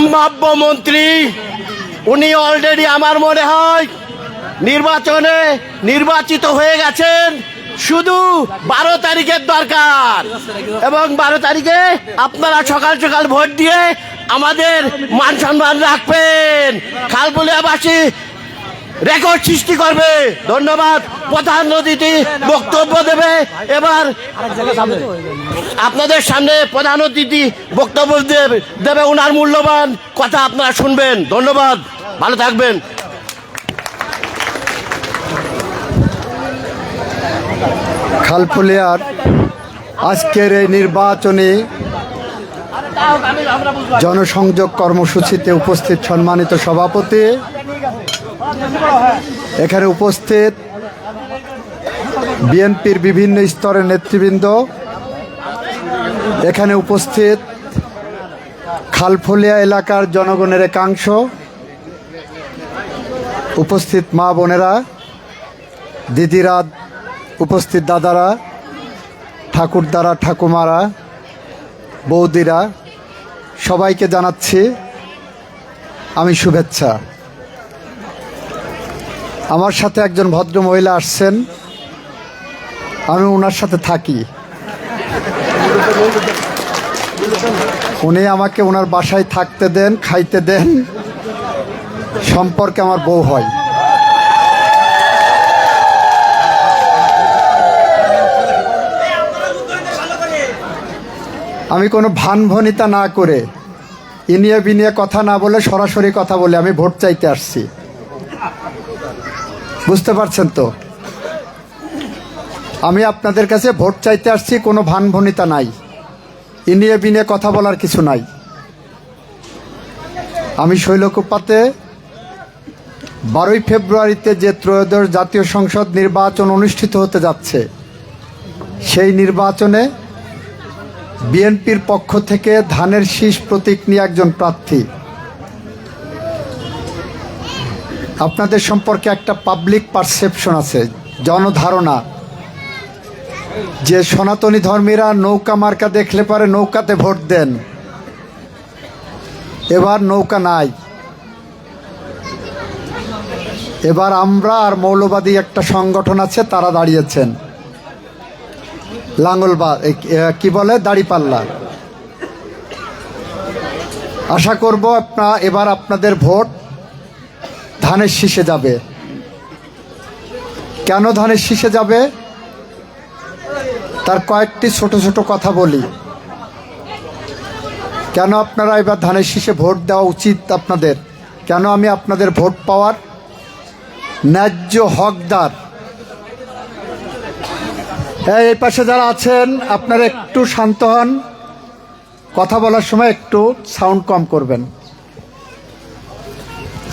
সম্ভাব্য মন্ত্রী উনি অলরেডি আমার মনে হয় নির্বাচনে নির্বাচিত হয়ে গেছেন। শুধু 12 তারিখের দরকার এবং 12 তারিখে আপনারা সকাল সকাল ভোট দিয়ে আমাদের মান সম্মান রাখবেন। খালপুলিয়াবাসী রেকর্ড সৃষ্টি করবে। ধন্যবাদ। প্রধান অতিথি বক্তব্য দেবে। এবার আপনাদের সামনে প্রধান অতিথি বক্তব্য দেবে ওনার মূল্যবান কথা আপনারা শুনবেন। ধন্যবাদ, ভালো থাকবেন। খালপুলিয়ার আজকের এই নির্বাচনী জনসংযোগ কর্মসূচিতে উপস্থিত সম্মানিত সভাপতি, এখানে উপস্থিত বিএনপির বিভিন্ন স্তরের নেতৃবৃন্দ, এখানে উপস্থিত খালপুলিয়া এলাকার জনগণের একাংশ, উপস্থিত মা বোনেরা, দিদিরা, উপস্থিত দাদারা, ঠাকুরদারা, ঠাকুমারা, বৌদিরা, সবাইকে জানাচ্ছি আমি শুভেচ্ছা। আমার সাথে একজন ভদ্র মহিলা আসছেন, আমি ওনার সাথে থাকি। উনি আমাকে ওনার বাসায় থাকতে দেন, খাইতে দেন, সম্পর্কে আমার বউ হয়। আমি কোনো ভানভনিতা না করে ইনিয়ে বিনিয়ে কথা না বলে সরাসরি কথা বলে আমি ভোট চাইতে আসছি। বুঝতে পারছেন তো? আমি আপনাদের কাছে ভোট চাইতে আসছি, কোনো ভানভনিতা নাই, ইনিয়ে বিনিয়ে কথা বলার কিছু নাই। আমি শৈলকুপাতে 12ই ফেব্রুয়ারিতে যে ত্রয়োদশ জাতীয় সংসদ নির্বাচন অনুষ্ঠিত হতে যাচ্ছে, সেই নির্বাচনে বিএনপির পক্ষ থেকে ধানের শীষ প্রতীক নিয়ে একজন প্রার্থী। আপনাদের সম্পর্কে একটা পাবলিক পারসেপশন আছে, জনধারণা, যে সনাতনী ধর্মীরা নৌকা মার্কা দেখলে পরে নৌকাতে ভোট দেন। এবার নৌকা নাই, এবার আমরা আর মৌলবাদী একটা সংগঠন আছে, তারা দাঁড়িয়েছেন লাঙ্গলবা কি বলে দাড়িপাল্লা। আশা করব এবার আপনাদের ভোট ধানের শীষে যাবে। কেন ধানের শীষে যাবে তার কয়েকটি ছোট ছোট কথা বলি। কেন আপনারা এবার ধানের শীষে ভোট দেওয়া উচিত আপনাদের, কেন আমি আপনাদের ভোট পাওয়ার ন্যায্য হকদার। এই পাশে যারা আছেন আপনারা একটু শান্ত হন, কথা বলার সময় একটু সাউন্ড কম করবেন।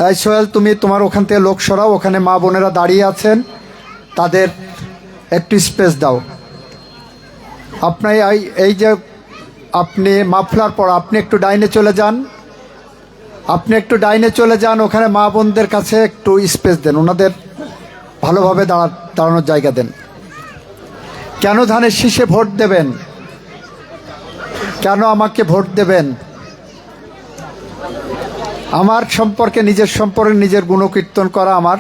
এই সোহেল, তুমি তোমার ওখান থেকে লোক সরাও, ওখানে মা বোনেরা দাঁড়িয়ে আছেন, তাদের একটু স্পেস দাও। আপনার এই যে আপনি মাফলার পর আপনি একটু ডাইনে চলে যান, আপনি একটু ডাইনে চলে যান, ওখানে মা বোনদের কাছে একটু স্পেস দেন, ওনাদের ভালোভাবে দাঁড়ানোর জায়গা দেন। কেন ধানের শীষে ভোট দেবেন, কেন আমাকে ভোট দেবেন? আমার সম্পর্কে, নিজের সম্পর্কে নিজের গুণকীর্তন করা আমার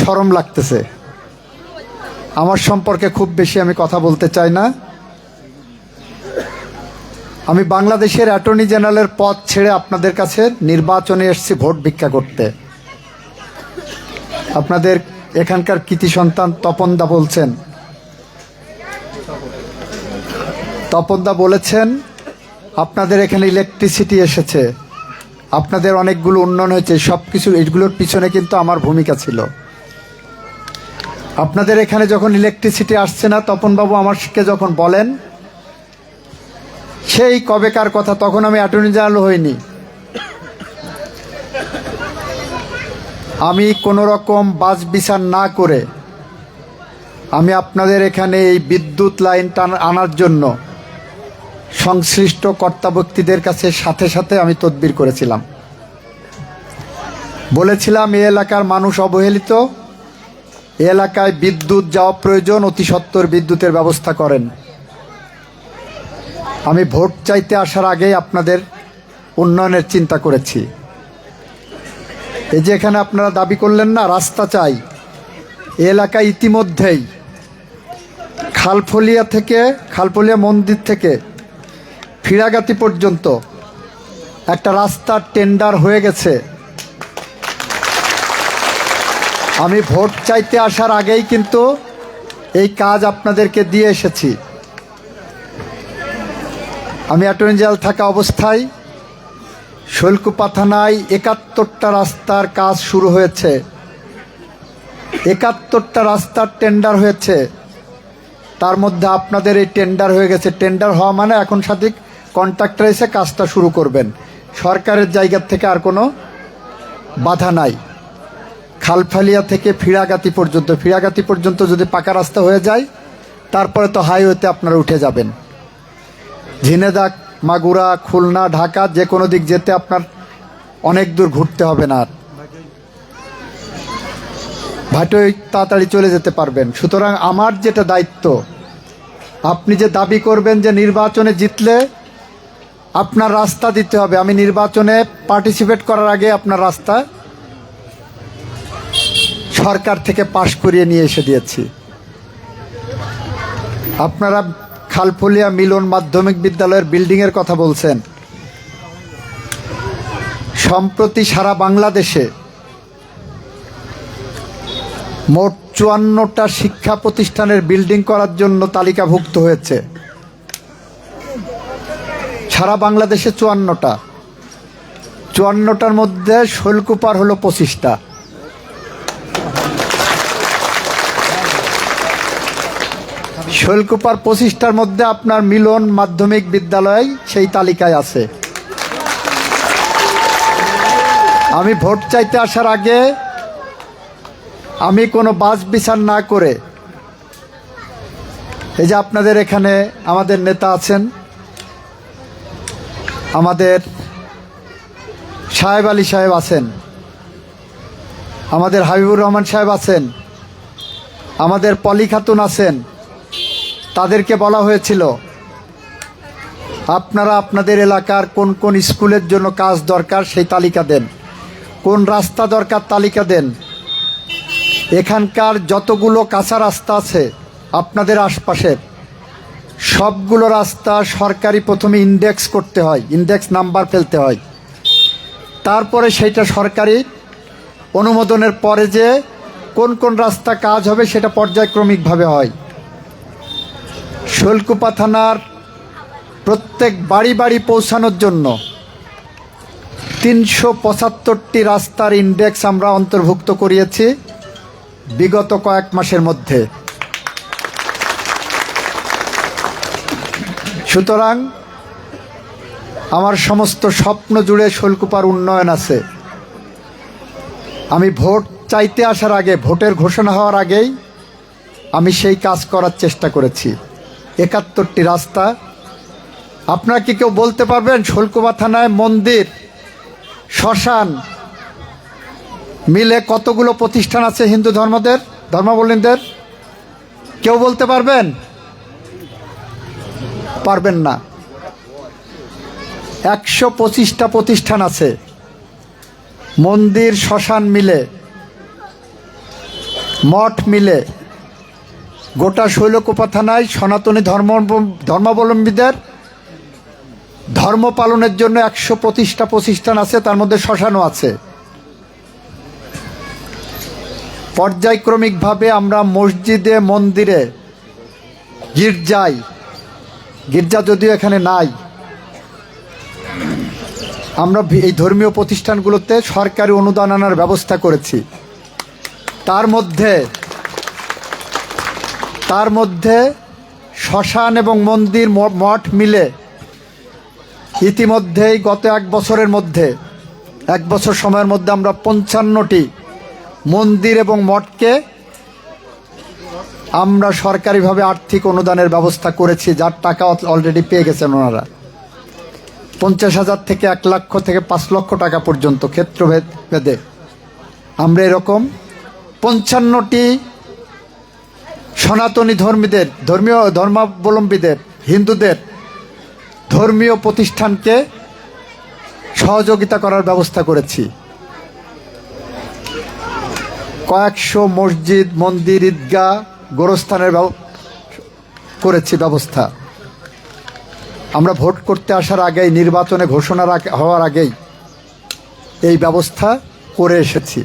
শরম লাগতেছে। আমার সম্পর্কে খুব বেশি আমি কথা বলতে চাই না। আমি বাংলাদেশের অ্যাটর্নি জেনারেলের পদ ছেড়ে আপনাদের কাছে নির্বাচনে এসেছি ভোট ভিক্ষা করতে। আপনাদের এখানকার কৃতি সন্তান তপনদা বলছেন, তপনদা বলেছেন আপনাদের এখানে ইলেকট্রিসিটি এসেছে, আপনাদের অনেকগুলো উন্নয়ন হয়েছে, সব কিছু এইগুলোর পিছনে কিন্তু আমার ভূমিকা ছিল। আপনাদের এখানে যখন ইলেকট্রিসিটি আসছে না, তপনবাবু আমাকে যখন বলেন, সেই কবেকার কথা, তখন আমি অ্যাটর্নি জেনারেল হইনি। আমি কোনো রকম বাছ বিচার না করে আমি আপনাদের এখানে এই বিদ্যুৎ লাইন আনার জন্য সংশ্লিষ্ট কর্তা ব্যক্তিদের কাছে সাথে সাথে আমি তদবির করেছিলাম। বলেছিলাম এই এলাকার মানুষ অবহেলিত, এই এলাকায় বিদ্যুৎ যাওয়া প্রয়োজন, অতি সত্বর বিদ্যুতের ব্যবস্থা করেন। আমি ভোট চাইতে আসার আগেই আপনাদের উন্নয়নের চিন্তা করেছি। এই যে এখানে আপনারা দাবি করলেন না রাস্তা চাই, এই এলাকায় ইতিমধ্যেই খালফলিয়া মন্দির থেকে ফিরাগাতি পর্যন্ত একটা রাস্তার টেন্ডার হয়ে গেছে। আমি ভোট চাইতে আসার আগেই কিন্তু এই কাজ আপনাদেরকে দিয়ে এসেছি। আমি অ্যাটর্নি জেনারেল থাকা অবস্থায় শৈলকুপা থানায় ৭১টা রাস্তার কাজ শুরু হয়েছে, ৭১টা রাস্তার টেন্ডার হয়েছে। তার মধ্যে আপনাদের এই টেন্ডার হয়ে গেছে। টেন্ডার হওয়া মানে এখন সঠিক কন্ট্রাক্টর এসে কাজটা শুরু করবেন। সরকারের জায়গা থেকে আর কোনো বাধা নাই। খালফালিয়া থেকে ফিরাগাতি পর্যন্ত যদি পাকা রাস্তা হয়ে যায়, তারপরে তো হাইওয়েতে আপনারা উঠে যাবেন। ঝিনেদা, মাগুরা, খুলনা, ঢাকা যে কোনো দিক যেতে আপনার অনেক দূর ঘুরতে হবে না, ভাটোই তাড়াতাড়ি চলে যেতে পারবেন। সুতরাং আমার যেটা দায়িত্ব, আপনি যে দাবি করবেন যে নির্বাচনে জিতলে আপনার রাস্তা দিতে হবে, আমি নির্বাচনে পার্টিসিপেট করার আগে আপনার রাস্তা সরকার থেকে পাশ করিয়ে নিয়ে এসে দিয়েছি। আপনারা খালফলিয়া মিলন মাধ্যমিক বিদ্যালয়ের বিল্ডিংয়ের কথা বলছেন। সম্প্রতি সারা বাংলাদেশে মোট ৫৪টা শিক্ষা প্রতিষ্ঠানের বিল্ডিং করার জন্য তালিকাভুক্ত হয়েছে। সারা বাংলাদেশে ৫৪টার মধ্যে শৈলকুপার হলো ২৫টা। শৈলকুপার ২৫টার মধ্যে আপনার মিলন মাধ্যমিক বিদ্যালয় সেই তালিকায় আছে। আমি ভোট চাইতে আসার আগে আমি কোনো বাছ বিচার না করে, এই যে আপনাদের এখানে আমাদের নেতা আছেন, আমাদের সাহেব আলী সাহেব আছেন, আমাদের হাবিবুর রহমান সাহেব আছেন, আমাদের পলি খাতুন আছেন, তাদেরকে বলা হয়েছিল আপনারা আপনাদের এলাকার কোন কোন স্কুলের জন্য কাজ দরকার সেই তালিকা দেন, কোন রাস্তা দরকার তালিকা দেন। এখানকার যতগুলো কাঁচা রাস্তা আছে আপনাদের আশপাশের সবগুলো রাস্তা সরকারি প্রথমে ইন্ডেক্স করতে হয়, ইন্ডেক্স নাম্বার ফেলতে হয়, তারপরে সেইটা সরকারি অনুমোদনের পরে যে কোন কোন রাস্তা কাজ হবে সেটা পর্যায়ক্রমিকভাবে হয়। শৈলকুপা থানার প্রত্যেক বাড়ি বাড়ি পৌঁছানোর জন্য ৩৭৫টি রাস্তার ইন্ডেক্স আমরা অন্তর্ভুক্ত করিয়েছি বিগত কয়েক মাসের মধ্যে। সুতরাং আমার সমস্ত স্বপ্ন জুড়ে শৈলকুপার উন্নয়ন আছে। আমি ভোট চাইতে আসার আগে, ভোটের ঘোষণা হওয়ার আগেই আমি সেই কাজ করার চেষ্টা করেছি। ৭১টি রাস্তা। আপনারা কি কেউ বলতে পারবেন শৈলকুপা থানায় মন্দির, শ্মশান মিলে কতগুলো প্রতিষ্ঠান আছে হিন্দু ধর্মাবলম্বীদের? কেউ বলতে পারবেন? পারবেন না। ১২৫টা প্রতিষ্ঠান আছে, মন্দির, শ্মশান মিলে, মঠ মিলে। গোটা শৈলকুপা থানায় সনাতনী ধর্মাবলম্বীদের ধর্ম পালনের জন্য ১২৫টা প্রতিষ্ঠান আছে, তার মধ্যে শ্মশানও আছে। পর্যায়ক্রমিকভাবে আমরা মসজিদে, মন্দিরে, গির্জা যদিও এখানে নাই, আমরা এই ধর্মীয় প্রতিষ্ঠানগুলোতে সরকারি অনুদান আনার ব্যবস্থা করেছি। তার মধ্যে শ্মশান এবং মন্দির, মঠ মিলে ইতিমধ্যেই গত ১ বছরের মধ্যে, ১ বছর সময়ের মধ্যে আমরা ৫৫টি মন্দির এবং মঠকে আমরা সরকারিভাবে আর্থিক অনুদানের ব্যবস্থা করেছি, যার টাকা অলরেডি পেয়ে গেছেন ওনারা। ৫০,০০০ থেকে ১ লক্ষ থেকে ৫ লক্ষ টাকা পর্যন্ত ক্ষেত্রভেদে আমরা এরকম ৫৫টি সনাতনী ধর্মাবলম্বীদের, হিন্দুদের ধর্মীয় প্রতিষ্ঠানকে সহযোগিতা করার ব্যবস্থা করেছি। কয়েকশো মসজিদ, মন্দির, ঈদগাহ, গোরস্থানের করেছি ব্যবস্থা। আমরা ভোট করতে আসার আগেই, নির্বাচনে ঘোষণা হওয়ার আগেই এই ব্যবস্থা করে এসেছি।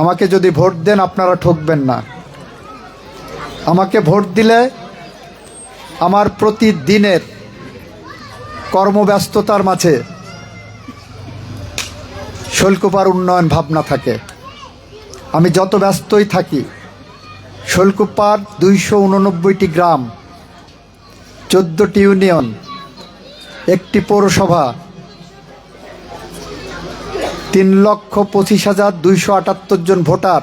আমাকে যদি ভোট দেন আপনারা ঠকবেন না। আমাকে ভোট দিলে আমার প্রতিদিনের কর্মব্যস্ততার মাঝে শৈলকুপার উন্নয়ন ভাবনা থাকে। আমি যত ব্যস্তই থাকি, শৈলকুপার 289টি গ্রাম, 14টি ইউনিয়ন, একটি পৌরসভা, 3,25,278 জন ভোটার,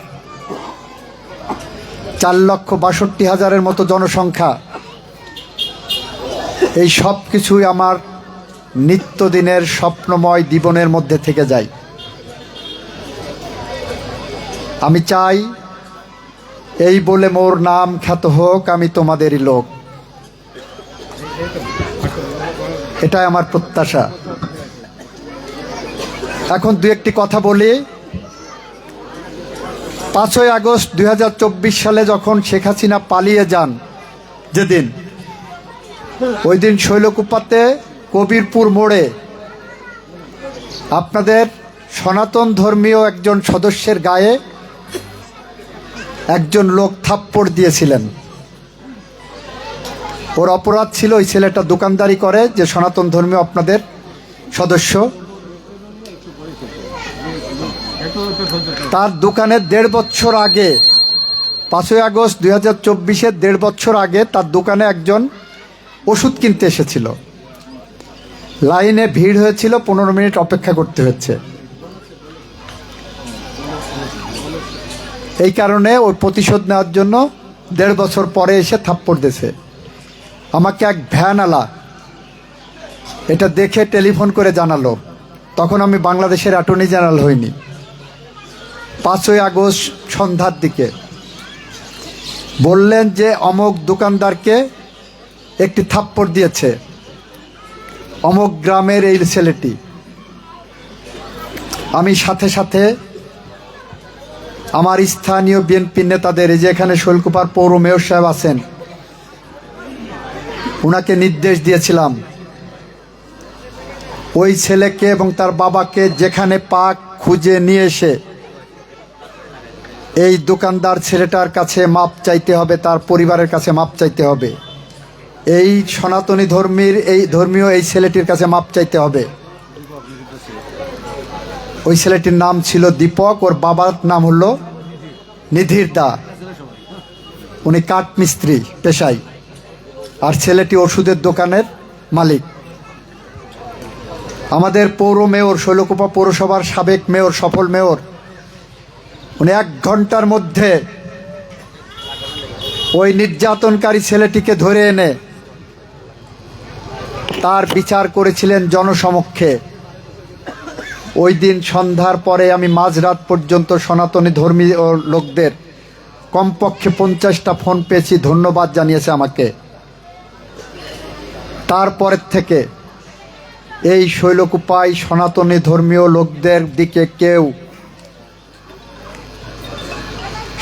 4,62,000 মতো জনসংখ্যা, এই সব কিছুই আমার নিত্যদিনের স্বপ্নময় জীবনের মধ্যে থেকে যায়। আমি চাই এই বলে মোর নাম খ্যাত হোক, আমি তোমাদেরই লোক। এটাই আমার প্রত্যাশা। এখন দু একটি কথা বলি। 5ই আগস্ট 2024 সালে যখন শেখ হাসিনা পালিয়ে যান, যেদিন, ওই দিন শৈলকুপাতে কবিরপুর মোড়ে আপনাদের সনাতন ধর্মীয় একজন সদস্যের গায়ে একজন লোক থাপ্পড় দিয়েছিলেন। ওর অপরাধ ছিল, ওই ছেলেটা দোকানদারি করে, যে সনাতন ধর্মীয় আপনাদের সদস্য, তার দোকানে 1.5 বছর আগে, 5ই আগস্ট 2024 1.5 বছর আগে তার দোকানে একজন ওষুধ কিনতে এসেছিল। লাইনে ভিড় হয়েছিল, 15 মিনিট অপেক্ষা করতে হচ্ছে। এই কারণে ওই প্রতিশোধ নেওয়ার জন্য 1.5 বছর পরে এসে থাপ্পড় দিয়েছে। আমাকে এক ভ্যানওয়ালা এটা দেখে টেলিফোন করে জানালো। তখন আমি বাংলাদেশের অ্যাটর্নি জেনারেল হইনি। 5ই আগস্ট সন্ধ্যার দিকে বললেন যে অমুক দোকানদারকে একটি থাপ্পড় দিয়েছে অমুক গ্রামের এই ছেলেটি। আমি সাথে সাথে আমার স্থানীয় বিএনপি নেতাদের, এই যে এখানে শৈলকুপার পৌর মেয়র সাহেব আছেন, ওনাকে নির্দেশ দিয়েছিলাম ওই ছেলেকে এবং তার বাবাকে যেখানে পাক খুঁজে নিয়ে এসে এই দোকানদার ছেলেটার কাছে মাপ চাইতে হবে, তার পরিবারের কাছে মাপ চাইতে হবে, এই সনাতনী ধর্মীয় এই ছেলেটির কাছে মাপ চাইতে হবে। ওই ছেলেটির নাম ছিল দীপক, ওর বাবার নাম হলো নিধির দা, উনি কাঠ মিস্ত্রি পেশায়, আর ছেলেটি ওষুধের দোকানের মালিক। আমাদের পৌর মেয়র, শৈলকুপা পৌরসভার সাবেক মেয়র, সফল মেয়র, উনি 1 ঘন্টার মধ্যে ওই নির্যাতনকারী ছেলেটিকে ধরে এনে তার বিচার করেছিলেন জনসমক্ষে। ওই দিন সন্ধ্যার পরে আমি মাঝরাত পর্যন্ত সনাতনী ধর্মীয় লোকদের কমপক্ষে 50টা ফোন পেয়েছি, ধন্যবাদ জানিয়েছে আমাকে। তারপরের থেকে এই শৈলকুপায় সনাতনী ধর্মীয় লোকদের দিকে কেউ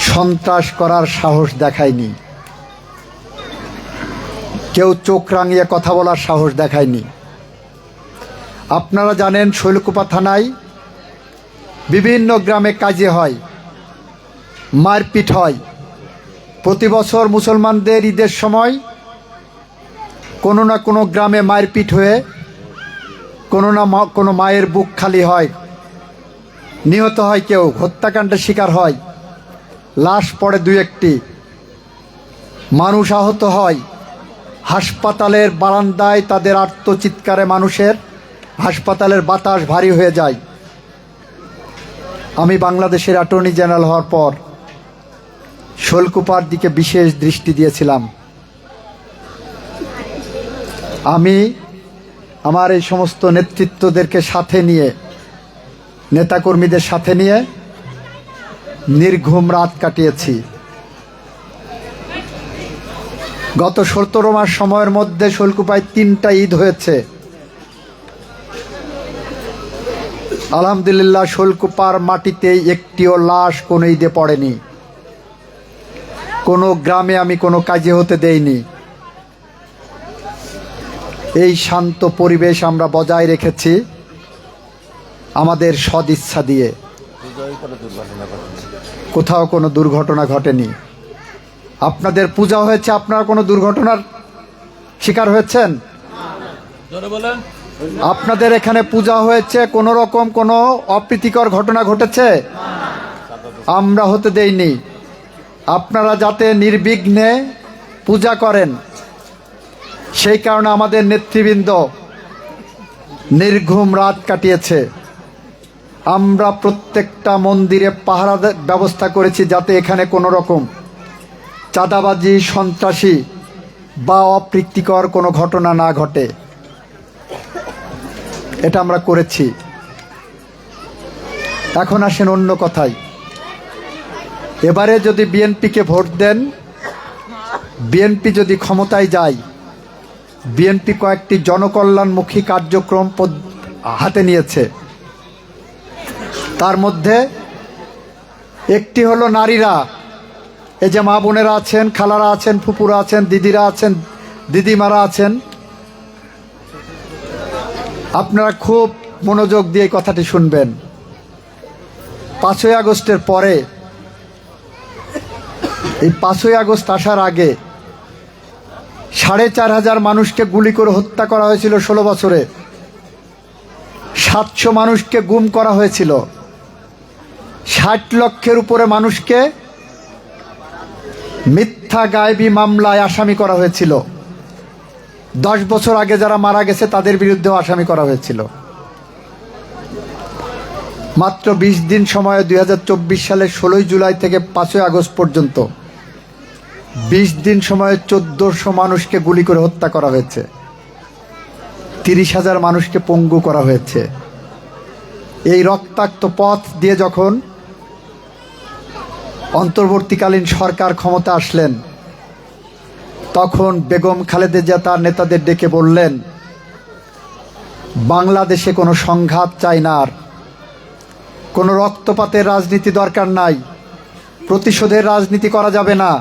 সন্ত্রাস করার সাহস দেখায়নি, কেউ চোখ রাঙিয়ে কথা বলার সাহস দেখায়নি। আপনারা জানেন শৈলকুপা থানায় বিভিন্ন গ্রামে কাজে হয়, মারপিট হয়। প্রতি বছর মুসলমানদের ঈদের সময় কোনো না কোনো গ্রামে মারপিট হয়ে কোনো মায়ের বুক খালি হয়, নিহত হয়, কেউ হত্যাকাণ্ডের শিকার হয়, লাশ পড়ে 2-1টি, মানুষ আহত হয়। হাসপাতালের বারান্দায় তাদের আর্তচিৎকারে মানুষের হাসপাতালের বাতাস ভারী হয়ে যায়। আমি বাংলাদেশের অ্যাটর্নি জেনারেল হওয়ার পর শৈলকুপার দিকে বিশেষ দৃষ্টি দিয়েছিলাম। আমি আমার এই সমস্ত নেতৃত্বদেরকে সাথে নিয়ে, নেতাকর্মীদের সাথে নিয়ে নির্ঘুম রাত কাটিয়েছি। গত 17 মাস সময়ের মধ্যে শৈলকুপায় 3টা ঈদ হয়েছে। আলহামদুলিল্লাহ শোলকুপার মাটিতে একটিও লাশ কোনো ঈদে পড়েনি। কোনো গ্রামে আমি কোনো কাজে হতে দেইনি। এই শান্ত পরিবেশ আমরা বজায় রেখেছি আমাদের সদিচ্ছা দিয়ে। কোথাও কোনো দুর্ঘটনা ঘটেনি। আপনাদের পূজা হয়েছে, আপনারা কোনো দুর্ঘটনার শিকার হয়েছেন? আপনাদের এখানে পূজা হয়েছে, কোনো রকম কোনো অপ্রীতিকর ঘটনা ঘটেছে? আমরা হতে দেইনি। আপনারা যাতে নির্বিঘ্নে পূজা করেন সেই কারণে আমাদের নেতৃবৃন্দ নির্ঘুম রাত কাটিয়েছে। আমরা প্রত্যেকটা মন্দিরে পাহারা ব্যবস্থা করেছি যাতে এখানে কোনো রকম চাঁদাবাজি, সন্ত্রাসী বা অপ্রীতিকর কোনো ঘটনা না ঘটে। এটা আমরা করেছি। এখন আসেন অন্য কথায়। এবারে যদি বিএনপিকে ভোট দেন, বিএনপি যদি ক্ষমতায় যায়, বিএনপি কয়েকটি জনকল্যাণমুখী কার্যক্রম হাতে নিয়েছে। তার মধ্যে একটি হলো নারীরা, এই যে মা বোনেরা আছেন, খালারা আছেন, ফুপুরা আছেন, দিদিরা আছেন, দিদিমারা আছেন, আপনারা খুব মনোযোগ দিয়ে কথাটি শুনবেন। 5ই আগস্টের পরে, এই 5ই আগস্ট আসার আগে 4,500 মানুষকে গুলি করে হত্যা করা হয়েছিল 16 বছরে। 700 মানুষকে গুম করা হয়েছিল। 60 লক্ষের উপরে মানুষকে মিথ্যা গায়েবী মামলায় আসামি করা হয়েছিল। 10 বছর আগে যারা মারা গেছে তাদের বিরুদ্ধেও আসামি করা হয়েছিল। মাত্র 20 দিন সময়ে 2024 সালের 16 জুলাই থেকে 5ই আগস্ট পর্যন্ত 20 দিন সময়ে 1400 মানুষকে গুলি করে হত্যা করা হয়েছে। 30,000 মানুষকে পঙ্গু করা হয়েছে। এই রক্তাক্ত পথ দিয়ে যখন অন্তর্বর্তীকালীন সরকার ক্ষমতা আসলেন, তখন বেগম খালেদা জিয়া তার নেতাদের ডেকে বললেন, বাংলাদেশে কোনো সংঘাত চাই না, আর কোনো রক্তপাতের রাজনীতি দরকার নাই, প্রতিশোধের রাজনীতি করা যাবে না,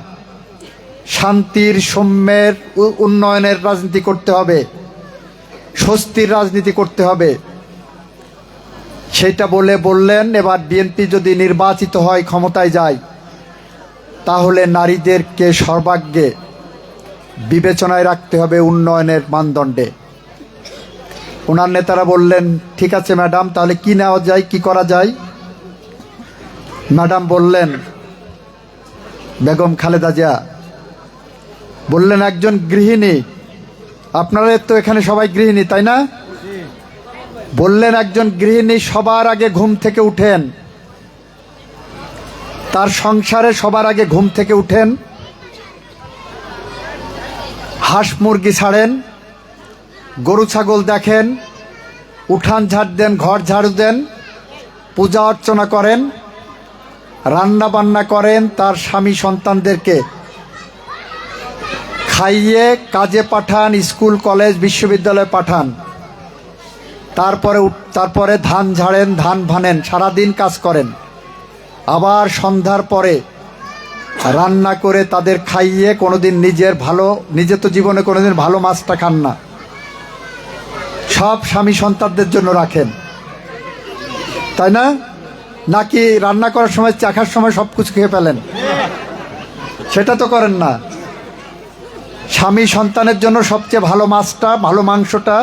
শান্তির, সৌম্যের, উন্নয়নের রাজনীতি করতে হবে, স্বস্তির রাজনীতি করতে হবে। সেইটা বললেন এবার বিএনপি যদি নির্বাচিত হয়, ক্ষমতায় যায়, তাহলে নারীদেরকে সর্বাগ্রে বিবেচনায় রাখতে হবে উন্নয়নের মানদণ্ডে। ওনার নেতারা বললেন, ঠিক আছে ম্যাডাম, তাহলে কি নেওয়া যায়, কি করা যায়? ম্যাডাম বললেন, বেগম খালেদা জিয়া বললেন, একজন গৃহিণী, আপনারা তো এখানে সবাই গৃহিণী তাই না? বললেন একজন গৃহিণী সবার আগে ঘুম থেকে উঠেন, তার সংসারে সবার আগে ঘুম থেকে উঠেন, হাঁস মুরগি ছাড়েন, গরু ছাগল দেখেন, উঠান ঝাড় দেন, ঘর ঝাড়ু দেন, পূজা অর্চনা করেন, রান্না বান্না করেন, তার স্বামী সন্তানদেরকে খাইয়ে কাজে পাঠান, স্কুল কলেজ বিশ্ববিদ্যালয়ে পাঠান, তারপরে ধান ঝাড়েন, ধান ভানেন, সারাদিন কাজ করেন, আবার সন্ধ্যার পরে রান্না করে তাদের খাইয়ে কোনোদিন নিজে তো জীবনে কোনোদিন ভালো মাছটা খান না, সব স্বামী সন্তানদের জন্য রাখেন, তাই না? নাকি রান্না করার সময়, চাখার সময় সব কিছু খেয়ে ফেলেন? সেটা তো করেন না। স্বামী সন্তানের জন্য সবচেয়ে ভালো মাছটা, ভালো মাংসটা,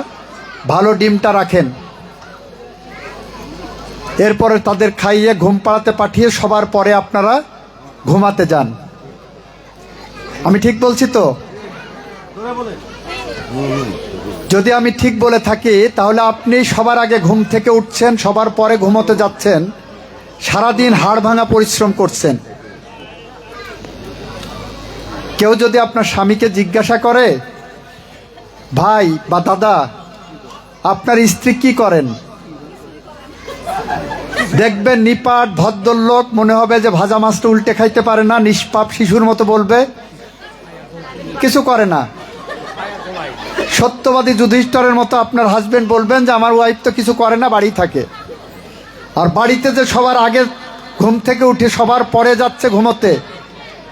ভালো ডিমটা রাখেন। এরপরে তাদের খাইয়ে ঘুম পাড়াতে পাঠিয়ে সবার পরে আপনারা ঘুমাতে যান। আমি ঠিক বলছি তো? যদি আমি ঠিক বলে থাকি তাহলে আপনি সবার আগে ঘুম থেকে উঠছেন, সবার পরে ঘুমোতে যাচ্ছেন, সারাদিন হাড় ভাঙা পরিশ্রম করছেন। কেউ যদি আপনার স্বামীকে জিজ্ঞাসা করে, ভাই বা দাদা, আপনার স্ত্রী কি করেন, দেখবেন নিপাট ভদ্রলোক, মনে হবে যে ভাজা মাছটা উল্টে খাইতে পারে না, নিষ্পাপ শিশুর মতো বলবে, কিছু করে না। সত্যবাদী যুধিষ্ঠিরের মতো আপনার হাজবেন্ড বলবেন যে আমার ওয়াইফ তো কিছু করে না, বাড়ি থাকে। আর বাড়িতে যে সবার আগে ঘুম থেকে উঠে সবার পরে যাচ্ছে ঘুমোতে,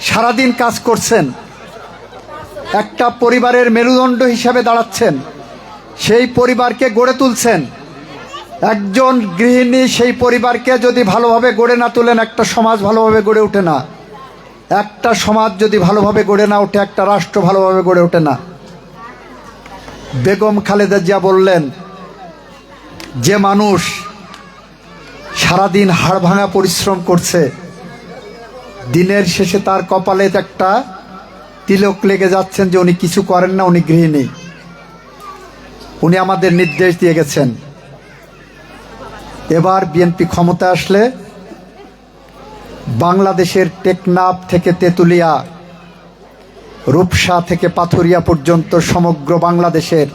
সারাদিন কাজ করছেন, একটা পরিবারের মেরুদণ্ড হিসাবে দাঁড়াচ্ছেন, সেই পরিবারকে গড়ে তুলছেন। একজন গৃহিণী সেই পরিবারকে যদি ভালোভাবে গড়ে না তোলেন, একটা সমাজ ভালোভাবে গড়ে ওঠে না। একটা সমাজ যদি ভালোভাবে গড়ে না ওঠে, একটা রাষ্ট্র ভালোভাবে গড়ে ওঠে না। বেগম খালেদা জিয়া বললেন, যে মানুষ সারাদিন হাড় ভাঙা পরিশ্রম করছে, দিনের শেষে তার কপালে একটা তিলক লেগে যাচ্ছেন যে উনি কিছু করেন না, উনি গৃহিণী। উনি আমাদের নির্দেশ দিয়ে গেছেন। এবার বিএনপি ক্ষমতা আসলে বাংলাদেশের টেকনাফ থেকে তেঁতুলিয়া, রূপসা থেকে পাথুরিয়া পর্যন্ত সমগ্র বাংলাদেশের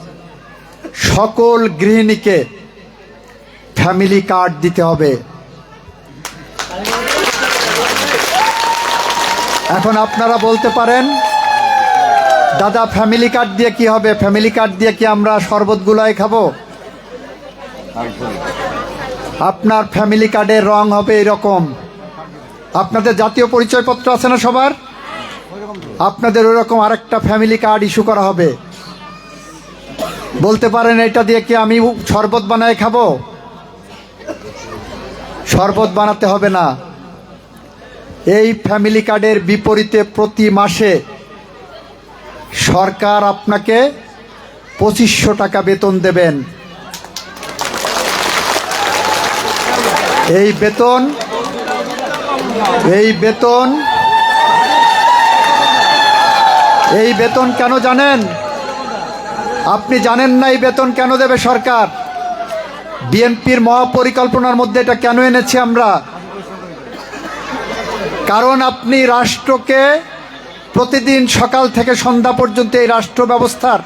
সকল গৃহিণীকে ফ্যামিলি কার্ড দিতে হবে। এখন আপনারা বলতে পারেন, দাদা ফ্যামিলি কার্ড দিয়ে কি হবে? ফ্যামিলি কার্ড দিয়ে কি আমরা শরবত গুলাই খাবো? আপনার ফ্যামিলি কার্ডের রং হবে এরকম। আপনাদের জাতীয় পরিচয়পত্র আছে না সবার? আপনাদের ওইরকম আরেকটা ফ্যামিলি কার্ড ইস্যু করা হবে। বলতে পারেন, এটা দিয়ে কি আমি শরবত বানায় খাবো? শরবত বানাতে হবে না। এই ফ্যামিলি কার্ডের বিপরীতে প্রতি মাসে সরকার আপনাকে 2500 টাকা বেতন দেবেন। এই বেতন কেন জানেন? আপনি জানেন না এই বেতন কেন দেবে সরকার? বিএনপির মহাপরিকল্পনার মধ্যে এটা কেন এনেছি আমরা? কারণ আপনি রাষ্ট্রকে প্রতিদিন সকাল থেকে সন্ধ্যা পর্যন্ত এই রাষ্ট্র ব্যবস্থার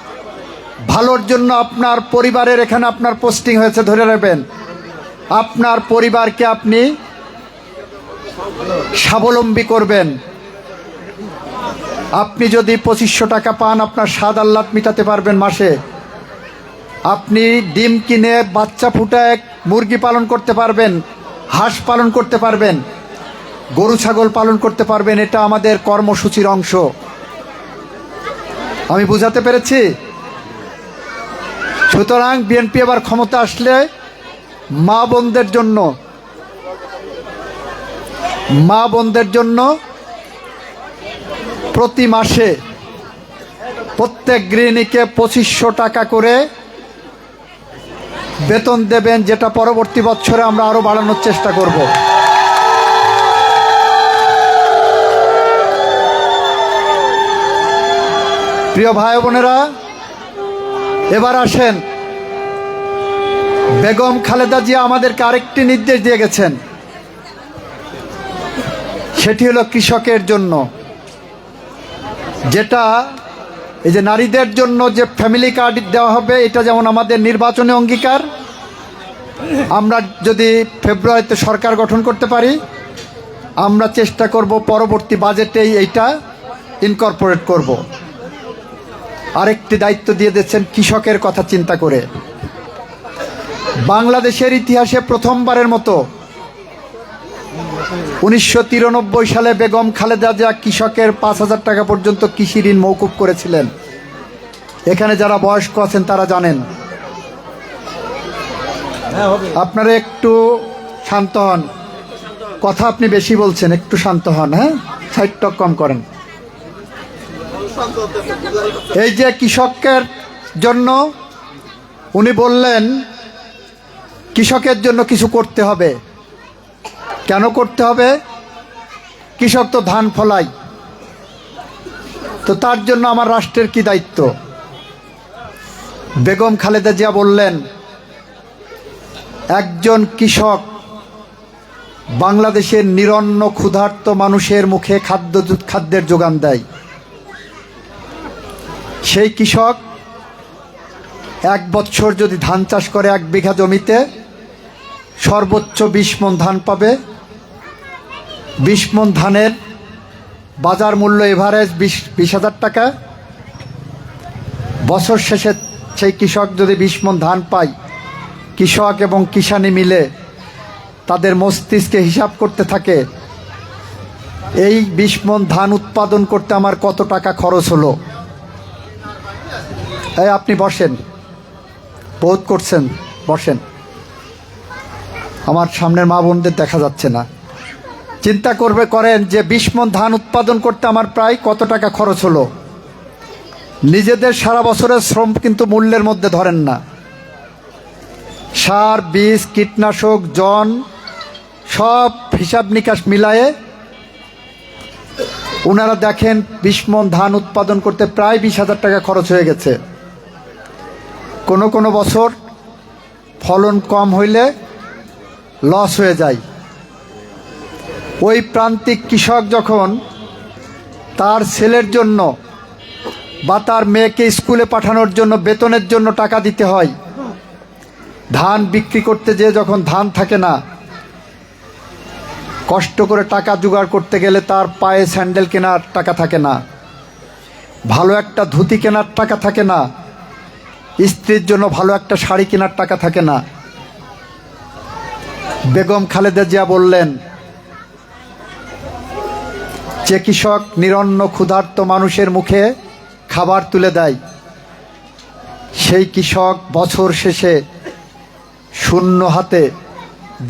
ভালোর জন্য আপনার পরিবারের এখানে আপনার পোস্টিং হয়েছে ধরে নেবেন, আপনার পরিবারকে আপনি স্বাবলম্বী করবেন। আপনি যদি 2500 টাকা পান, আপনার স্বাদ আহ্লাদ মিটাতে পারবেন মাসে। আপনি ডিম কিনে বাচ্চা ফুটায় মুরগি পালন করতে পারবেন, হাঁস পালন করতে পারবেন, গরু ছাগল পালন করতে পারবেন। এটা আমাদের কর্মসূচির অংশ। আমি বুঝাতে পেরেছি? সুতরাং বিএনপি এবার ক্ষমতা আসলে মা বোনদের জন্য প্রতি মাসে প্রত্যেক গৃহিণীকে 2500 টাকা করে বেতন দেবেন, যেটা পরবর্তী বছরে আমরা আরো বাড়ানোর চেষ্টা করব। প্রিয় ভাই বোনেরা, এবার আসেন, বেগম খালেদা জিয়া আমাদেরকে আরেকটি নির্দেশ দিয়ে গেছেন। সেটি হলো কৃষকের জন্য, যেটা এই যে নারীদের জন্য যে ফ্যামিলি কার্ড দেওয়া হবে, এটা যেমন আমাদের নির্বাচনী অঙ্গীকার, আমরা যদি ফেব্রুয়ারিতে সরকার গঠন করতে পারি, আমরা চেষ্টা করব পরবর্তী বাজেটেই এইটা ইনকর্পোরেট করব। আরেকটি দায়িত্ব দিয়ে দিচ্ছেন কৃষকের কথা চিন্তা করে। বাংলাদেশের ইতিহাসে প্রথমবারের মতো 1993 সালে বেগম খালেদা জিয়া কৃষকের 5000 টাকা পর্যন্ত কৃষি ঋণ মওকুফ করেছিলেন। এখানে যারা বয়স্ক আছেন তারা জানেন। আপনারা একটু শান্ত হন, কথা আপনি বেশি বলছেন, একটু শান্ত হন। হ্যাঁ, সাইড টক কম করেন। এই যে কৃষকের জন্য উনি বললেন, কৃষকের জন্য কিছু করতে হবে। কেন করতে হবে? কৃষক তো ধান ফলায়, তো তার জন্য আমার রাষ্ট্রের কি দায়িত্ব? বেগম খালেদা জিয়া বললেন, একজন কৃষক বাংলাদেশের নিরন্ন ক্ষুধার্ত মানুষের মুখে খাদ্যের যোগান দেয়। সেই কৃষক 1 বছর যদি ধান চাষ করে 1 বিঘা জমিতে সর্বোচ্চ 20 মণ ধান পাবে। 20 মণ ধানের বাজার মূল্য এভারেজ 20,000 টাকা। বছর শেষে সেই কৃষক যদি 20 মণ ধান পায়, কৃষক এবং কিষানি মিলে তাদের মস্তিষ্কে হিসাব করতে থাকে, এই 20 মণ ধান উৎপাদন করতে আমার কত টাকা খরচ হলো। এই আপনি বসেন, বোধ করছেন, বসেন। আমার সামনের মা বোনদের দেখা যাচ্ছে না। চিন্তা করেন যে 20 মণ ধান উৎপাদন করতে আমার প্রায় কত টাকা খরচ হলো। নিজেদের সারা বছরের শ্রম কিন্তু মূল্যের মধ্যে ধরেন না। সার, বীজ, কীটনাশক, জন, সব হিসাব নিকাশ মিলায়ে ওনারা দেখেন 20 মণ ধান উৎপাদন করতে প্রায় 20,000 টাকা খরচ হয়ে গেছে। কোনো বছর ফলন কম হইলে লস হয়ে যায়। ওই প্রান্তিক কৃষক যখন তার ছেলের জন্য বা তার মেয়েকে স্কুলে পাঠানোর জন্য বেতনের জন্য টাকা দিতে হয়, ধান বিক্রি করতে যেয়ে যখন ধান থাকে না, কষ্ট করে টাকা জোগাড় করতে গেলে তার পায়ে স্যান্ডেল কেনার টাকা থাকে না, ভালো একটা ধুতি কেনার টাকা থাকে না, স্ত্রীর জন্য ভালো একটা শাড়ি কেনার টাকা থাকে না। বেগম খালেদা জিয়া বললেন, যে কৃষক নিরন্ন ক্ষুধার্ত মানুষের মুখে খাবার তুলে দেয়, সেই কৃষক বছর শেষে শূন্য হাতে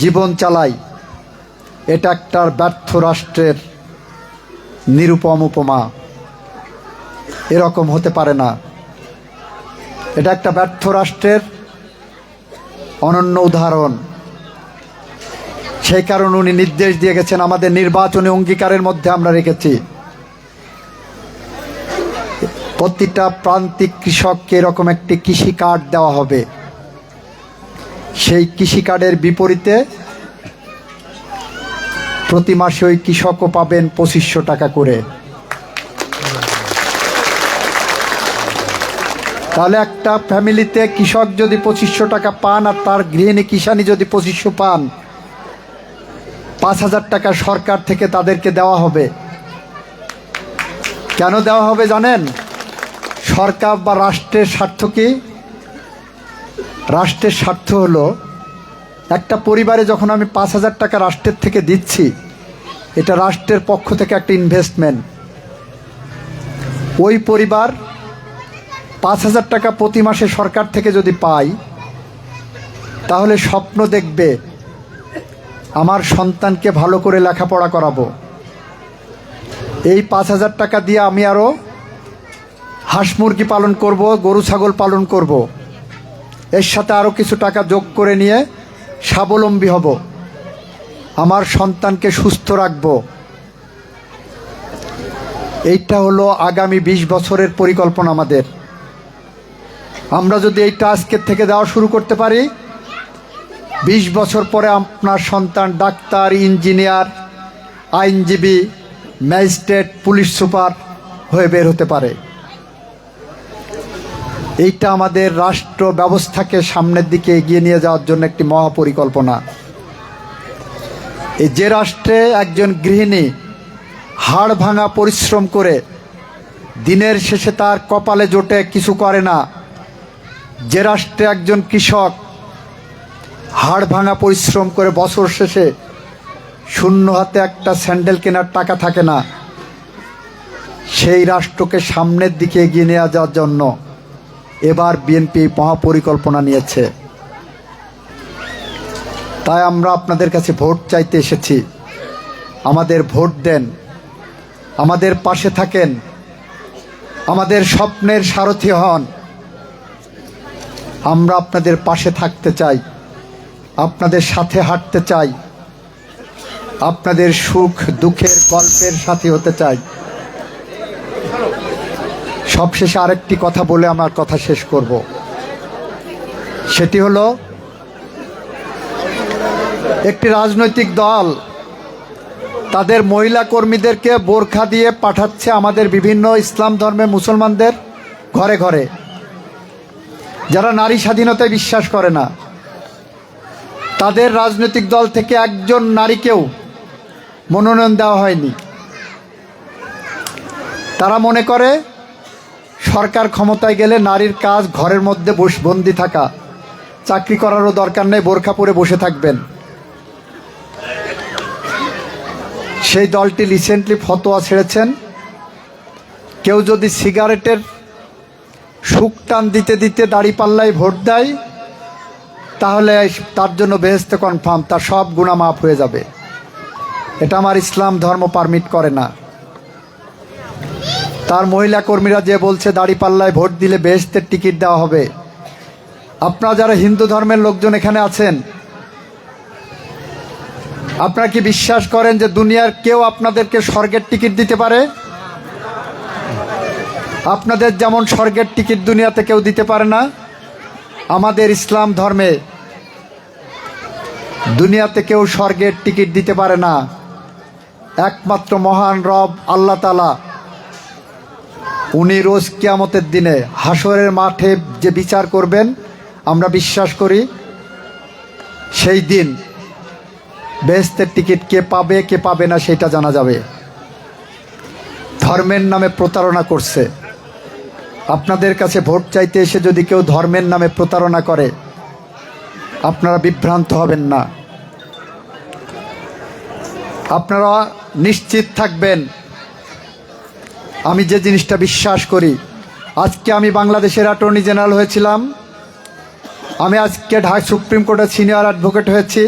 জীবন চালায়। এটা একটা ব্যর্থ রাষ্ট্রের নিরুপম উপমা। এরকম হতে পারে না। এটা একটা ব্যর্থ রাষ্ট্রের অনন্য উদাহরণ। সেই কারণে উনি নির্দেশ দিয়ে গেছেন, আমাদের নির্বাচনী অঙ্গীকারের মধ্যে আমরা রেখেছি প্রতিটা প্রান্তিক কৃষককে এরকম একটি কৃষি কার্ড দেওয়া হবে। সেই কৃষি কার্ডের বিপরীতে প্রতি মাসে ওই কৃষকও পাবেন 2500 টাকা করে। তাহলে একটা ফ্যামিলিতে কৃষক যদি 2500 টাকা পান আর তার গৃহিণী কিষানি যদি 2500 পান, 5000 টাকা সরকার থেকে তাদেরকে দেওয়া হবে। কেন দেওয়া হবে জানেন? সরকার বা রাষ্ট্রের স্বার্থ কি? রাষ্ট্রের স্বার্থ হলো, একটা পরিবারে যখন আমি 5000 টাকা রাষ্ট্রের থেকে দিচ্ছি, এটা রাষ্ট্রের পক্ষ থেকে একটা ইনভেস্টমেন্ট। ওই পরিবার 5000 টাকা প্রতি মাসে সরকার থেকে যদি পাই, তাহলে স্বপ্ন দেখবে আমার সন্তানকে ভালো করে লেখাপড়া করাবো। এই 5000 টাকা দিয়ে আমি আরও হাঁস মুরগি পালন করব, গরু ছাগল পালন করব, এর সাথে আরও কিছু টাকা যোগ করে নিয়ে স্বাবলম্বী হব, আমার সন্তানকে সুস্থ রাখব। এইটা হলো আগামী 20 বছরের পরিকল্পনা আমাদের। আমরা যদি এইটা আজকের থেকে দেওয়া শুরু করতে পারি, 20 বছর পরে আপনার সন্তান ডাক্তার, ইঞ্জিনিয়ার, আইনজীবী, ম্যাজিস্ট্রেট, পুলিশ সুপার হয়ে বের হতে পারে। এইটা আমাদের রাষ্ট্র ব্যবস্থাকে সামনের দিকে এগিয়ে নিয়ে যাওয়ার জন্য একটি মহাপরিকল্পনা। এই যে রাষ্ট্রে একজন গৃহিণী হাড় ভাঙা পরিশ্রম করে দিনের শেষে তার কপালে জোটে কিছু করে না, যে রাষ্ট্রে একজন কৃষক হাড় ভাঙা পরিশ্রম করে বছর শেষে শূন্য হাতে একটা স্যান্ডেল কেনার টাকা থাকে না, সেই রাষ্ট্রকে সামনের দিকে এগিয়ে নিয়ে যাওয়ার জন্য এবার বিএনপি মহাপরিকল্পনা নিয়েছে। তাই আমরা আপনাদের কাছে ভোট চাইতে এসেছি। আমাদের ভোট দেন, আমাদের পাশে থাকেন, আমাদের স্বপ্নের সারথি হন। আমরা আপনাদের পাশে থাকতে চাই, আপনাদের সাথে হাঁটতে চাই, আপনাদের সুখ দুঃখের গল্পের সাথী হতে চাই। সবশেষে আরেকটি কথা বলে আমার কথা শেষ করব। সেটি হলো, একটি রাজনৈতিক দল তাদের মহিলা কর্মীদেরকে বোরখা দিয়ে পাঠাচ্ছে আমাদের বিভিন্ন ইসলাম ধর্মের মুসলমানদের ঘরে ঘরে, যারা নারী স্বাধীনতায় বিশ্বাস করে না। তাদের রাজনৈতিক দল থেকে একজন নারীকেও মনোনয়ন দেওয়া হয়নি। তারা মনে করে সরকার ক্ষমতায় গেলে নারীর কাজ ঘরের মধ্যে বন্দি থাকা, চাকরি করারও দরকার নেই, বোরখা পরে বসে থাকবেন। সেই দলটি রিসেন্টলি ফতোয়া ছেড়েছেন, কেউ যদি সিগারেটের শুক টান দিতে দিতে দাড়িপাল্লায় ভোট দেয় তাহলে তার জন্য বেহেশতে কনফার্ম, তার সব গুনাহ মাফ হয়ে যাবে। এটা আমার ইসলাম ধর্ম পারমিট করে না। তার মহিলা কর্মীরা যে বলছে দাড়িপাল্লায় ভোট দিলে বেহেশতের টিকিট দেওয়া হবে, আপনারা যারা হিন্দু ধর্মের লোকজন এখানে আছেন, আপনারা কি বিশ্বাস করেন যে দুনিয়ার কেউ আপনাদেরকে স্বর্গের টিকিট দিতে পারে? আপনাদের যেমন স্বর্গের টিকিট দুনিয়াতে কেউ দিতে পারে না, আমাদের ইসলাম ধর্মে দুনিয়াতে কেউ স্বর্গের টিকিট দিতে পারে না। একমাত্র মহান রব আল্লাহ তাআলা, উনি রোজ কিয়ামতের দিনে হাসরের মাঠে যে বিচার করবেন, আমরা বিশ্বাস করি সেই দিন বেহেশতের টিকিট কে পাবে কে পাবে না সেটা জানা যাবে। ধর্মের নামে প্রতারণা করছে। আপনাদের কাছে ভোট চাইতে এসে যদি কেউ ধর্মের নামে প্রতারণা করে, আপনারা বিভ্রান্ত হবেন না। আপনারা নিশ্চিত থাকবেন, আমি যে জিনিসটা বিশ্বাস করি, আজকে আমি বাংলাদেশের অ্যাটর্নি জেনারেল হয়েছিলাম, আমি আজকে সুপ্রিম কোর্টের সিনিয়র অ্যাডভোকেট হয়েছি,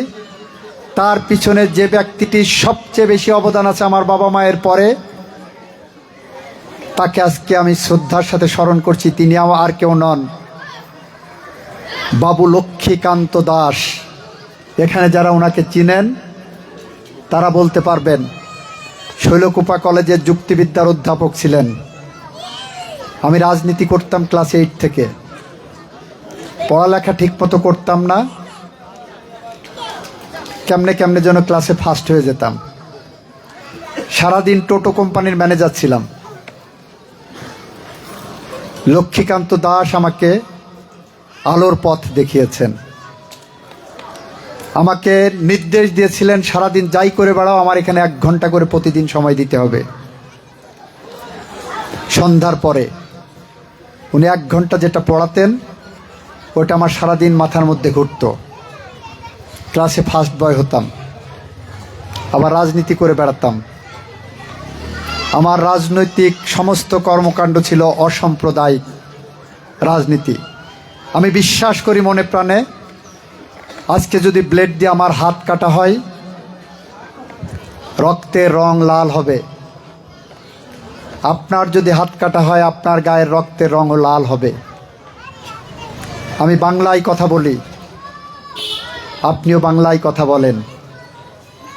তার পিছনে যে ব্যক্তিটি সবচেয়ে বেশি অবদান আছে আমার বাবা মায়ের পরে, তাকে আজকে আমি শ্রদ্ধার সাথে স্মরণ করছি। তিনি আমার আর কেউ নন, বাবু লক্ষ্মীকান্ত দাস। এখানে যারা ওনাকে চিনেন তারা বলতে পারবেন, শৈলকুপা কলেজের যুক্তিবিদ্যার অধ্যাপক ছিলেন। আমি রাজনীতি করতাম ক্লাস 8 থেকে, পড়ালেখা ঠিকমতো করতাম না, কেমনে কেমনে যেন ক্লাসে ফার্স্ট হয়ে যেতাম। সারাদিন টোটো কোম্পানির ম্যানেজার ছিলাম। লক্ষ্মীকান্ত দাস আমাকে আলোর পথ দেখিয়েছেন, আমাকে নির্দেশ দিয়েছিলেন সারাদিন যাই করে বেড়াও, আমার এখানে 1 ঘন্টা করে প্রতিদিন সময় দিতে হবে। সন্ধ্যার পরে উনি 1 ঘন্টা যেটা পড়াতেন ওটা আমার সারাদিন মাথার মধ্যে ঘুরত। ক্লাসে ফার্স্ট বয় হতাম, আবার রাজনীতি করে বেড়াতাম। আমার রাজনৈতিক সমস্ত কর্মকাণ্ড ছিল অসাম্প্রদায়িক রাজনীতি। আমি বিশ্বাস করি মনে প্রাণে, আজকে যদি ব্লেড দিয়ে আমার হাত কাটা হয়, রক্তের রং লাল হবে। আপনার যদি হাত কাটা হয়, আপনার গায়ের রক্তের রঙও লাল হবে। আমি বাংলায় কথা বলি, আপনিও বাংলায় কথা বলেন।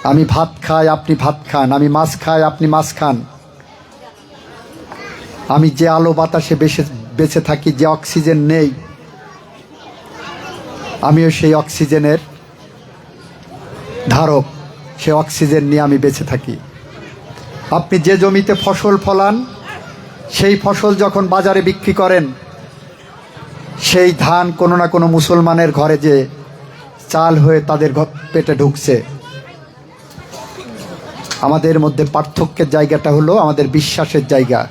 আমি ভাত খাই, আপনি ভাত খান। আমি মাছ খাই, আপনি মাছ খান। আমি যে আলো বাতাসে বেঁচে থাকি, যে অক্সিজেন নেই, আমিও সেই অক্সিজেনের ধারক। সে অক্সিজেন নিয়ে আমি বেঁচে থাকি। আপনি যে জমিতে ফসল ফলান, সেই ফসল যখন বাজারে বিক্রি করেন, সেই ধান কোনো না কোনো মুসলমানের ঘরে যে চাল হয়ে তাদের পেটে ঢুকছে। আমাদের মধ্যে পার্থক্যের জায়গাটা হলো আমাদের বিশ্বাসের জায়গা।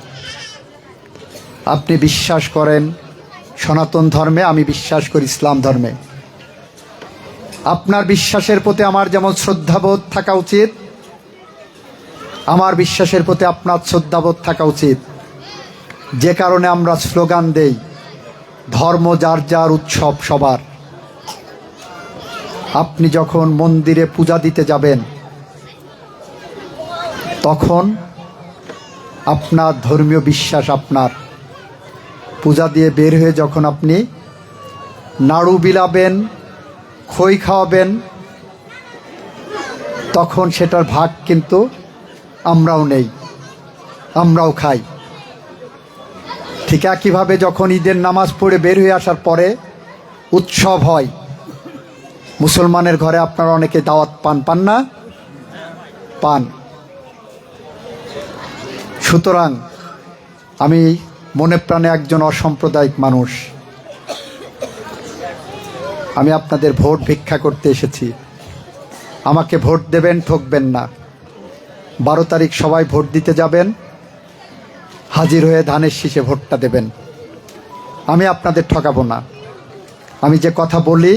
আপনি বিশ্বাস করেন সনাতন ধর্মে, আমি বিশ্বাস করি ইসলাম ধর্মে। আপনার বিশ্বাসের প্রতি আমার যেমন শ্রদ্ধাবোধ থাকা উচিত, আমার বিশ্বাসের প্রতি আপনার শ্রদ্ধাবোধ থাকা উচিত। যে কারণে আমরা স্লোগান দেই, ধর্ম যার যার, উৎসব সবার। আপনি যখন মন্দিরে পূজা দিতে যাবেন, তখন আপনার ধর্মীয় বিশ্বাস, আপনার পূজা দিয়ে বের হয়ে যখন আপনি নাড়ু বিলাবেন, খই খাওয়াবেন, তখন সেটার ভাগ কিন্তু আমরাও নেই, আমরাও খাই। ঠিক একইভাবে যখন ঈদের নামাজ পড়ে বের হয়ে আসার পরে উৎসব হয়, মুসলমানের ঘরে আপনারা অনেকে দাওয়াত পান না? পান। সুতরাং আমি মনে প্রাণে একজন অসাম্প্রদায়িক মানুষ। আমি আপনাদের ভোট ভিক্ষা করতে এসেছি। আমাকে ভোট দেবেন, ঠকবেন না। 12 তারিখ সবাই ভোট দিতে যাবেন, হাজির হয়ে ধানের শীষে ভোটটা দেবেন। আমি আপনাদের ঠকাবো না। আমি যে কথা বলি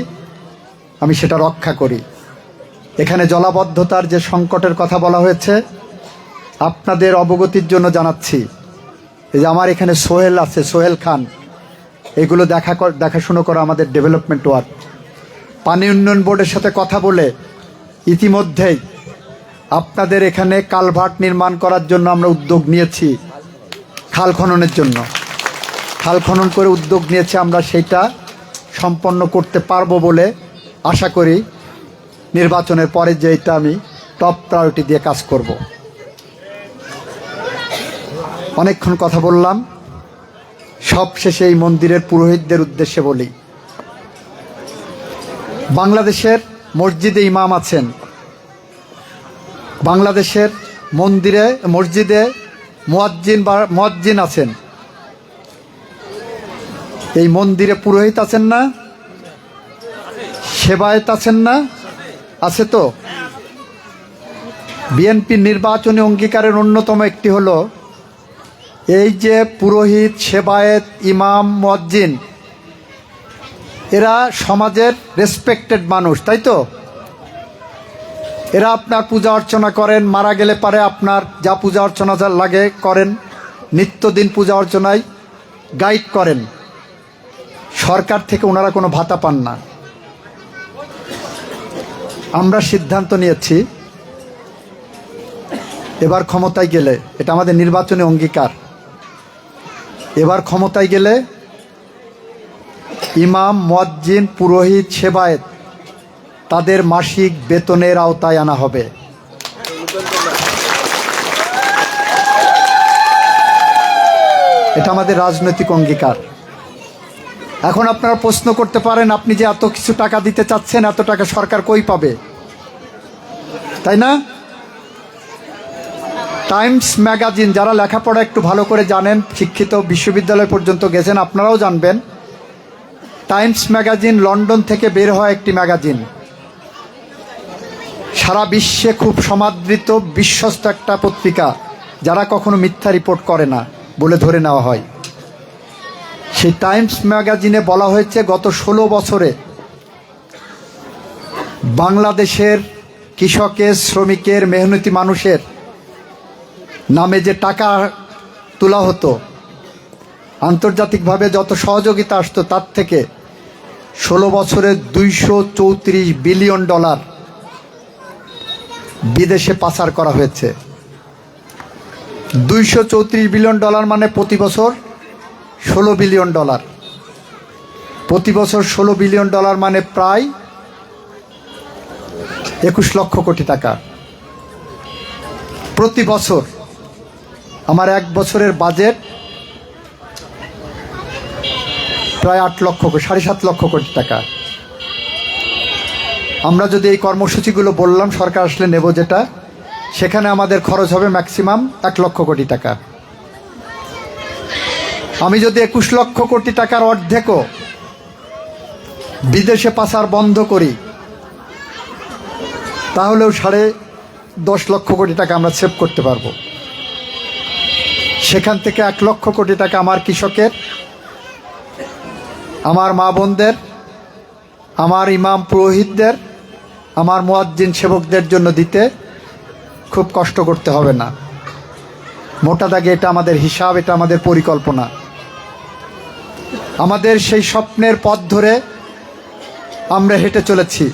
আমি সেটা রক্ষা করি। এখানে জলাবদ্ধতার যে সংকটের কথা বলা হয়েছে, আপনাদের অবগতির জন্য জানাচ্ছি, এই যে আমার এখানে সোহেল আছে, সোহেল খান, এগুলো দেখাশুনো করা আমাদের ডেভেলপমেন্ট ওয়ার্ক। পানি উন্নয়ন বোর্ডের সাথে কথা বলে ইতিমধ্যেই আপনাদের এখানে কালভার্ট নির্মাণ করার জন্য আমরা উদ্যোগ নিয়েছি। খাল খননের জন্য খাল খনন করে উদ্যোগ নিয়েছি, আমরা সেইটা সম্পন্ন করতে পারবো বলে আশা করি। নির্বাচনের পরে যে এটা আমি টপ প্রায়োরিটি দিয়ে কাজ করব। অনেকক্ষণ কথা বললাম, সব শেষে এই মন্দিরের পুরোহিতদের উদ্দেশ্যে বলি, বাংলাদেশের মসজিদে ইমাম আছেন, বাংলাদেশের মসজিদে মুয়াজ্জিন আছেন, এই মন্দিরে পুরোহিত আছেন না, সেবায়েত আছেন না, আছে তো। বিএনপির নির্বাচনী অঙ্গীকারের অন্যতম একটি হলো এই যে পুরোহিত, সেবায়েত, ইমাম, মুয়াজ্জিন, এরা সমাজের রেসপেক্টেড মানুষ, তাই তো। এরা আপনার পূজা অর্চনা করেন, মারা গেলে পারে আপনার যা পূজা অর্চনা লাগে করেন, নিত্যদিন পূজা অর্চনায় গাইড করেন। সরকার থেকে ওনারা কোনো ভাতা পান না। আমরা সিদ্ধান্ত নিয়েছি এবার ক্ষমতায় গেলে, এটা আমাদের নির্বাচনী অঙ্গীকার, এবার ক্ষমতায় গেলে ইমাম, মুয়াজ্জিন, পুরোহিত, সেবায়েত তাদের মাসিক বেতনের আওতায় আনা হবে। এটা আমাদের রাজনৈতিক অঙ্গীকার। এখন আপনারা প্রশ্ন করতে পারেন, আপনি যে এত কিছু টাকা দিতে চাচ্ছেন, এত টাকা সরকার কই পাবে, তাই না? টাইমস ম্যাগাজিন, যারা লেখাপড়া একটু ভালো করে জানেন, শিক্ষিত, বিশ্ববিদ্যালয় পর্যন্ত গেছেন, আপনারাও জানবেন, টাইমস ম্যাগাজিন লন্ডন থেকে বের হয় একটি ম্যাগাজিন, সারা বিশ্বে খুব সমাদৃত বিশ্বস্ত একটা পত্রিকা, যারা কখনো মিথ্যা রিপোর্ট করে না বলে ধরে নেওয়া হয়। সেই টাইমস ম্যাগাজিনে বলা হয়েছে গত 16 বছরে বাংলাদেশের কৃষকের, শ্রমিকের, মেহনতি মানুষের নামে যে টাকা তোলা হতো, আন্তর্জাতিকভাবে যত সহযোগিতা আসতো, তার থেকে 16 বছরে $234 বিলিয়ন বিদেশে পাচার করা হয়েছে। $234 বিলিয়ন মানে প্রতি বছর $16 বিলিয়ন। প্রতি বছর $16 বিলিয়ন মানে প্রায় 21 লক্ষ কোটি টাকা প্রতি বছর। আমার এক বছরের বাজেট প্রায় 7.5 লক্ষ কোটি টাকা। আমরা যদি এই কর্মসূচিগুলো বললাম, সরকার আসলে নেব যেটা, সেখানে আমাদের খরচ হবে ম্যাক্সিমাম 1 লক্ষ কোটি টাকা। আমি যদি 21 লক্ষ কোটি টাকার অর্ধেকও বিদেশে পাচার বন্ধ করি, তাহলেও 10.5 লক্ষ কোটি টাকা আমরা সেভ করতে পারবো। সেখান থেকে 1 লক্ষ কোটি টাকা আমার কৃষকের, আমার মা বোনদের, আমার ইমাম পুরোহিতদের, আমার মুয়াজ্জিন সেবকদের জন্য দিতে খুব কষ্ট করতে হবে না। মোটা দাগে এটা আমাদের হিসাব, এটা আমাদের পরিকল্পনা। আমাদের সেই স্বপ্নের পথ ধরে আমরা হেঁটে চলেছি।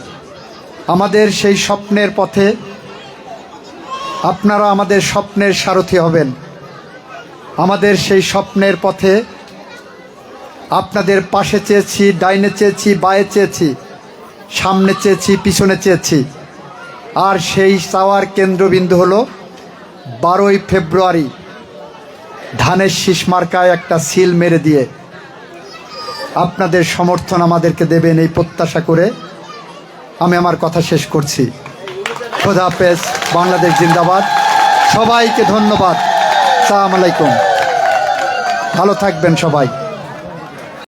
আমাদের সেই স্বপ্নের পথে আপনারা আমাদের স্বপ্নের সারথি হবেন। আমাদের সেই স্বপ্নের পথে আপনাদের পাশে চেয়েছি, ডাইনে চেয়েছি, বাঁয়ে চেয়েছি, সামনে চেয়েছি, পিছনে চেয়েছি। আর সেই চাওয়ার কেন্দ্রবিন্দু হলো 12ই ফেব্রুয়ারি ধানের শীষ মার্কায় একটা সিল মেরে দিয়ে আপনাদের সমর্থন আমাদেরকে দেবেন, এই প্রত্যাশা করে আমি আমার কথা শেষ করছি। খোদা হাফেজ, বাংলাদেশ জিন্দাবাদ। সবাইকে ধন্যবাদ। আসসালামু আলাইকুম, ভালো থাকবেন সবাই।